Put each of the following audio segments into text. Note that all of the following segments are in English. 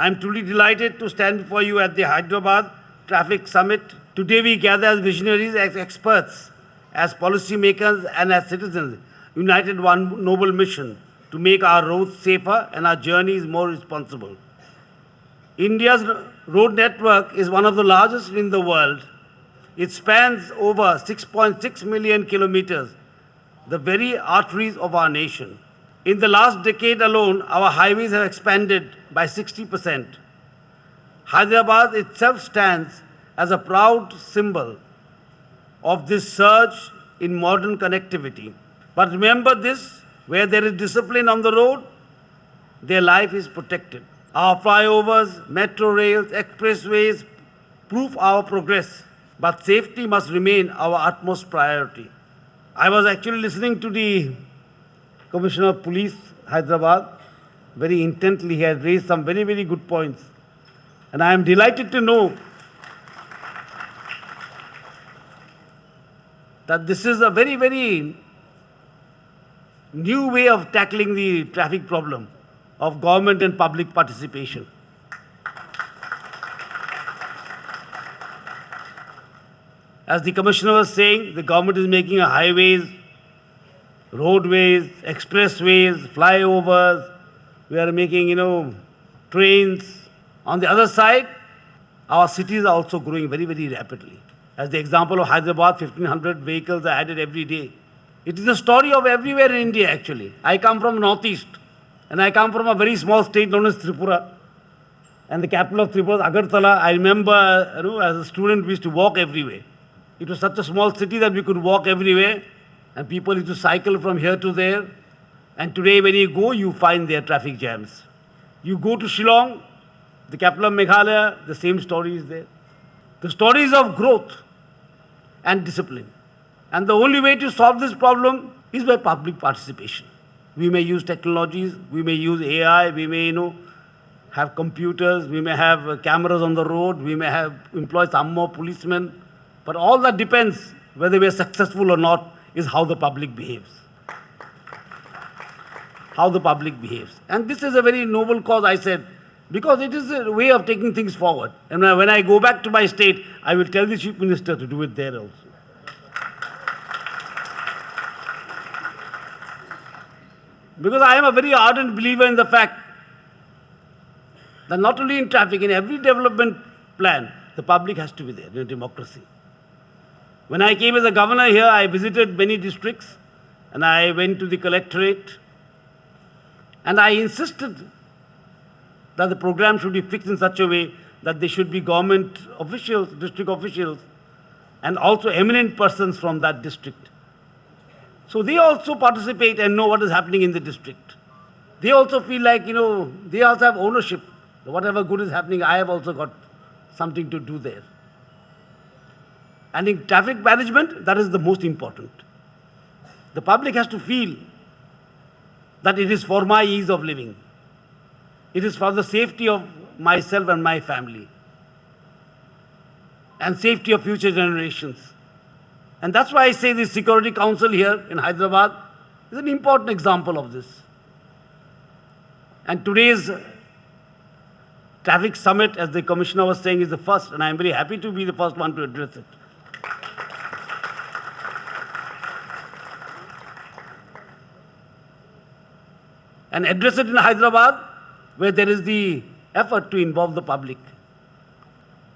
am truly delighted to stand before you at the Hyderabad Traffic Summit. Today we gather as visionaries, as experts, as policymakers and as citizens, united one noble mission to make our roads safer and our journeys more responsible. India's road network is one of the largest in the world. It spans over 6.6 million kilometers, the very arteries of our nation. In the last decade alone, our highways have expanded by 60%. Hyderabad itself stands as a proud symbol of this surge in modern connectivity. But remember this, where there is discipline on the road, their life is protected. Our flyovers, metro rails, expressways prove our progress, but safety must remain our utmost priority. I was actually listening to the Commissioner of Police, Hyderabad, very intently. He had raised some very, very good points. And I am delighted to know that this is a very, very new way of tackling the traffic problem of government and public participation. As the Commissioner was saying, the government is making a highways, roadways, expressways, flyovers. We are making, trains. On the other side, our cities are also growing very, very rapidly. As the example of Hyderabad, 1,500 vehicles are added every day. It is the story of everywhere in India, actually. I come from Northeast, and I come from a very small state known as Tripura. And the capital of Tripura is Agartala. I remember, as a student, we used to walk everywhere. It was such a small city that we could walk everywhere, and people used to cycle from here to there. And today, when you go, you find there traffic jams. You go to Shillong, the capital of Meghalaya, the same story is there. The stories of growth and discipline. And the only way to solve this problem is by public participation. We may use technologies, we may use AI, we may, have computers, we may have cameras on the road, we may have employ some more policemen. But all that depends whether we are successful or not is how the public behaves. How the public behaves. And this is a very noble cause, I said, because it is a way of taking things forward. And when I go back to my state, I will tell the Chief Minister to do it there also. Because I am a very ardent believer in the fact that not only in traffic, in every development plan, the public has to be there in a democracy. When I came as a governor here, I visited many districts and I went to the collectorate and I insisted that the program should be fixed in such a way that there should be government officials, district officials, and also eminent persons from that district. So they also participate and know what is happening in the district. They also feel like, they also have ownership. Whatever good is happening, I have also got something to do there. And in traffic management, that is the most important. The public has to feel that it is for my ease of living. It is for the safety of myself and my family. And safety of future generations. And that's why I say the Security Council here in Hyderabad is an important example of this. And today's traffic summit, as the Commissioner was saying, is the first, and I am very happy to be the first one to address it. And address it in Hyderabad, where there is the effort to involve the public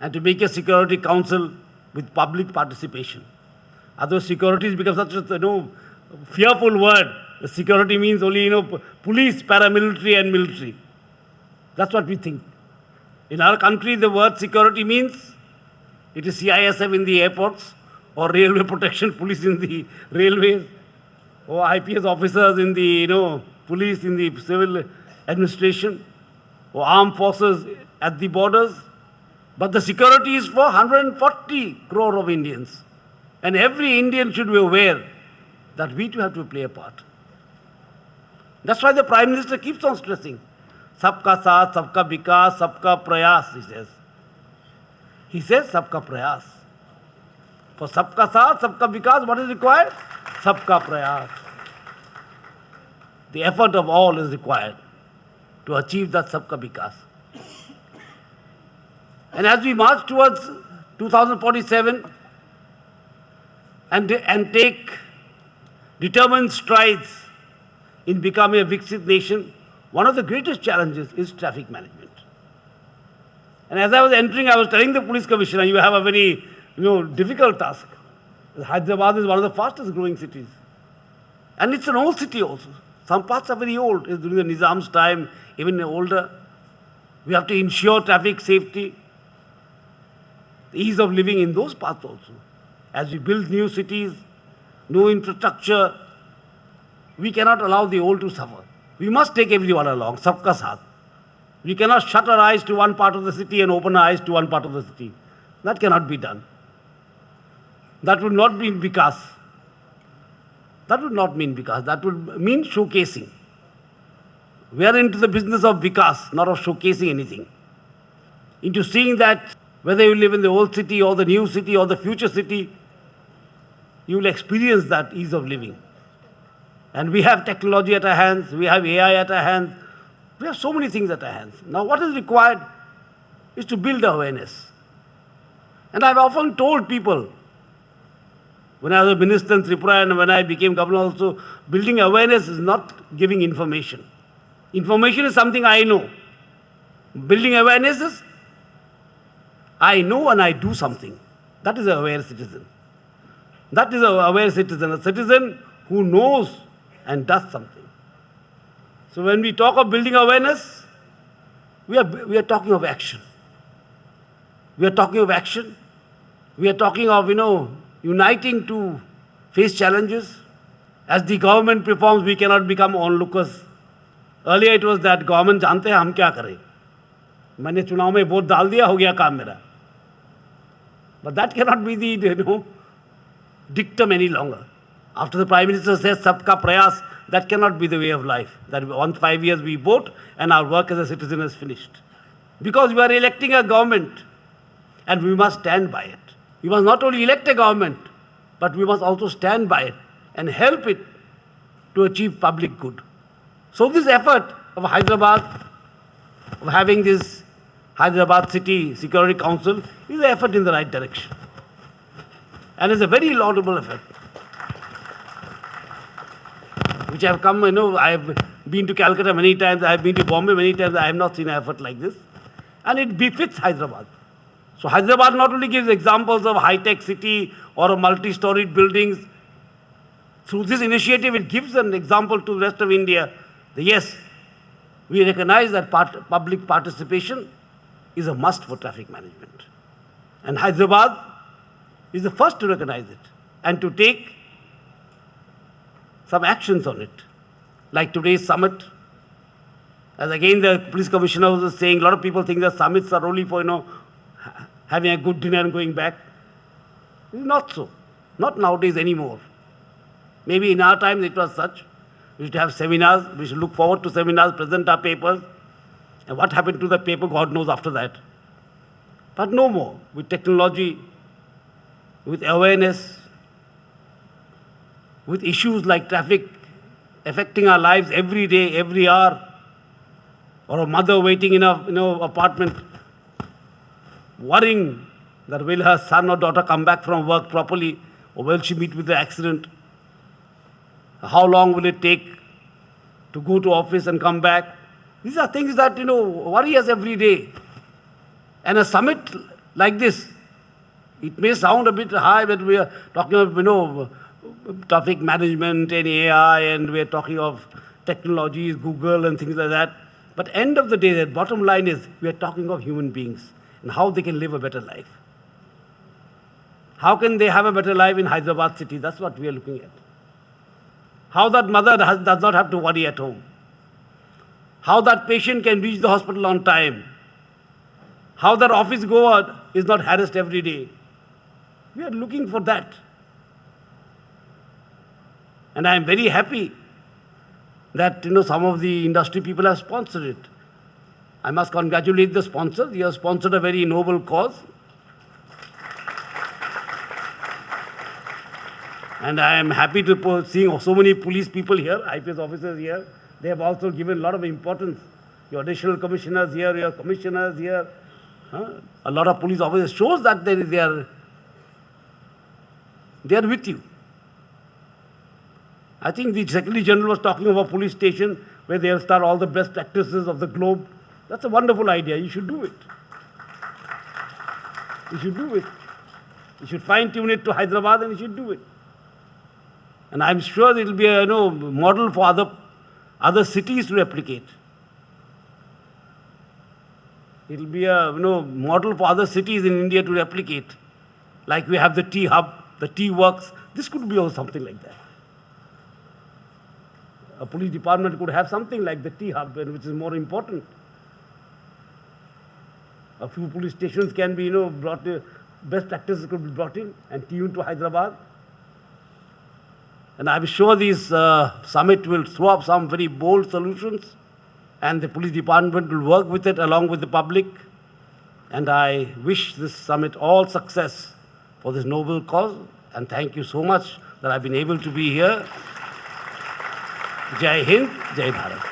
and to make a Security Council with public participation. Otherwise, security has become such a fearful word. Security means only police, paramilitary, and military. That's what we think. In our country, the word security means it is CISF in the airports, or railway protection police in the railways, or IPS officers in the police in the civil administration, or armed forces at the borders. But the security is for 140 crore of Indians. And every Indian should be aware that we too have to play a part. That's why the Prime Minister keeps on stressing, Sabka Saath, Sabka Vikas, Sabka Prayas, he says. He says Sabka Prayas. For Sabka Saath, Sabka Vikas, what is required? Sabka Prayas. The effort of all is required to achieve that Sabka Vikas. And as we march towards 2047 and take determined strides in becoming a Viksit nation, one of the greatest challenges is traffic management. And as I was entering, I was telling the police commissioner, you have a very difficult task. Hyderabad is one of the fastest growing cities. And it's an old city also. Some parts are very old. It's during the Nizam's time, even older. We have to ensure traffic safety, ease of living in those parts also. As we build new cities, new infrastructure, we cannot allow the old to suffer. We must take everyone along, sabka saath. We cannot shut our eyes to one part of the city and open our eyes to one part of the city. That cannot be done. That would not mean vikas. That would not mean vikas. That would mean showcasing. We are into the business of vikas, not of showcasing anything. Into seeing that whether you live in the old city or the new city or the future city, you will experience that ease of living. And we have technology at our hands, we have AI at our hands, we have so many things at our hands. Now what is required is to build awareness. And I've often told people, when I was a minister in Tripura and when I became governor also, building awareness is not giving information. Information is something I know. Building awareness is, I know and I do something. That is an aware citizen. That is an aware citizen, a citizen who knows and does something. So when we talk of building awareness, we are talking of action. We are talking of action. We are talking of, uniting to face challenges. As the government performs, we cannot become onlookers. Earlier it was that government जानते हैं हम क्या करें. मैंने चुनाव में vote डाल दिया, हो गया काम मेरा. But that cannot be the dictum any longer. After the Prime Minister says sabka prayas, that cannot be the way of life. That once 5 years we vote and our work as a citizen is finished. Because we are electing a government and we must stand by it. We must not only elect a government, but we must also stand by it and help it to achieve public good. So this effort of Hyderabad, of having this Hyderabad City Security Council, is an effort in the right direction. And it's a very laudable effort. Which I have come, I have been to Calcutta many times, I have been to Bombay many times, I have not seen an effort like this. And it befits Hyderabad. So Hyderabad not only gives examples of high-tech city or multi-storied buildings, through this initiative it gives an example to the rest of India that yes, we recognize that public participation is a must for traffic management. And Hyderabad is the first to recognize it and to take some actions on it. Like today's summit, as again the police commissioner was saying, a lot of people think that summits are only for, having a good dinner and going back. It's not so. Not nowadays anymore. Maybe in our time it was such. We should have seminars, we should look forward to seminars, present our papers. And what happened to the paper, God knows after that. But no more. With technology, with awareness, with issues like traffic affecting our lives every day, every hour, or a mother waiting in a apartment, worrying that will her son or daughter come back from work properly, or will she meet with the accident? How long will it take to go to office and come back? These are things that, worry us every day. And a summit like this, it may sound a bit high, but we are talking of, traffic management and AI, and we are talking of technologies, Google and things like that. But end of the day, the bottom line is we are talking of human beings and how they can live a better life. How can they have a better life in Hyderabad city? That's what we are looking at. How that mother does not have to worry at home. How that patient can reach the hospital on time. How that office goer is not harassed every day. We are looking for that. And I am very happy that some of the industry people have sponsored it. I must congratulate the sponsors. You have sponsored a very noble cause. And I am happy to see so many police people here, IPS officers here. They have also given a lot of importance. Your additional commissioners here, your commissioners here, A lot of police officers shows that they are with you. I think the Secretary General was talking about police station where they'll start all the best practices of the globe. That's a wonderful idea. You should do it. You should do it. You should fine-tune it to Hyderabad and you should do it. And I'm sure it will be a model for other cities to replicate. It will be a model for other cities in India to replicate. Like we have the tea hub, the tea works. This could be also something like that. A police department could have something like the tea hub, which is more important. A few police stations can be, brought. Best practices could be brought in and tuned to Hyderabad. And I'm sure this summit will throw up some very bold solutions, and the police department will work with it along with the public. And I wish this summit all success for this noble cause. And thank you so much that I've been able to be here. Jai Hind, Jai Bharat.